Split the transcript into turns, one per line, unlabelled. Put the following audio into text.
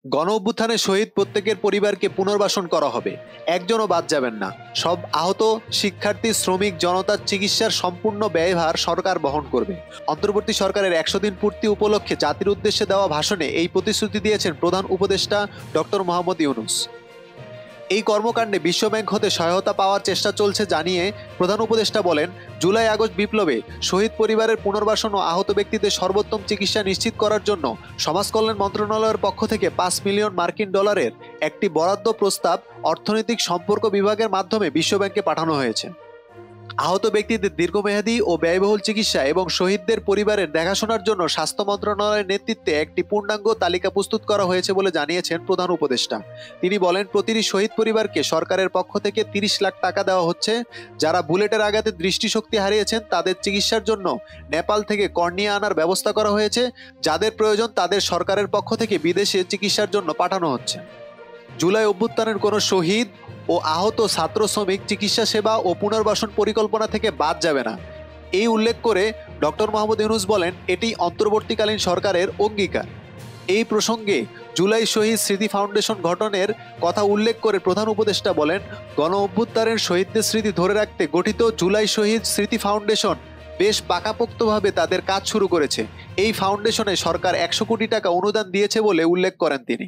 গণ অভ্যুত্থানে শহীদ প্রত্যেকের পরিবারকে পুনর্বাসন করা হবে, একজনও বাদ যাবেন না। সব আহত শিক্ষার্থী, শ্রমিক, জনতার চিকিৎসার সম্পূর্ণ ব্যয়ভার সরকার বহন করবে। অন্তর্বর্তী সরকারের 100 দিন পূর্তি উপলক্ষে জাতির উদ্দেশ্যে দেওয়া ভাষণে এই প্রতিশ্রুতি দিয়েছেন প্রধান উপদেষ্টা ডক্টর মোহাম্মদ ইউনূস। এই কর্মকাণ্ডে বিশ্বব্যাংক হতে সহায়তা পাওয়ার চেষ্টা চলছে জানিয়ে প্রধান উপদেষ্টা বলেন, জুলাই আগস্ট বিপ্লবে শহীদ পরিবারের পুনর্বাসন ও আহত ব্যক্তিদের সর্বোত্তম চিকিৎসা নিশ্চিত করার জন্য সমাজ কল্যাণ মন্ত্রণালয়ের পক্ষ থেকে 5 মিলিয়ন মার্কিন ডলারের একটি বরাদ্দ প্রস্তাব অর্থনৈতিক সম্পর্ক বিভাগের মাধ্যমে বিশ্বব্যাংকে পাঠানো হয়েছে। আহত ব্যক্তিদের দীর্ঘমেয়াদী ও ব্যয়বহুল চিকিৎসা এবং শহীদদের পরিবারের দেখাশোনার জন্য স্বাস্থ্য মন্ত্রণালয়ের নেতৃত্বে একটি পূর্ণাঙ্গ তালিকা প্রস্তুত করা হয়েছে বলে জানিয়েছেন প্রধান উপদেষ্টা। তিনি বলেন, প্রতিটি শহীদ পরিবারকে সরকারের পক্ষ থেকে 30 লাখ টাকা দেওয়া হচ্ছে। যারা বুলেটের আঘাতে দৃষ্টিশক্তি হারিয়েছেন তাদের চিকিৎসার জন্য নেপাল থেকে কর্নিয়া আনার ব্যবস্থা করা হয়েছে। যাদের প্রয়োজন তাদের সরকারের পক্ষ থেকে বিদেশে চিকিৎসার জন্য পাঠানো হচ্ছে। জুলাই অভ্যুত্থানের কোনো শহীদ ও আহত ছাত্র শ্রমিক চিকিৎসা সেবা ও পুনর্বাসন পরিকল্পনা থেকে বাদ যাবে না, এই উল্লেখ করে ডক্টর মোহাম্মদ ইউনূস বলেন, এটি অন্তর্বর্তীকালীন সরকারের অঙ্গীকার। এই প্রসঙ্গে জুলাই শহীদ স্মৃতি ফাউন্ডেশন গঠনের কথা উল্লেখ করে প্রধান উপদেষ্টা বলেন, গণ অভ্যুত্থানের শহীদদের স্মৃতি ধরে রাখতে গঠিত জুলাই শহীদ স্মৃতি ফাউন্ডেশন বেশ পাকাপোক্তভাবে তাদের কাজ শুরু করেছে। এই ফাউন্ডেশনে সরকার 100 কোটি টাকা অনুদান দিয়েছে বলে উল্লেখ করেন তিনি।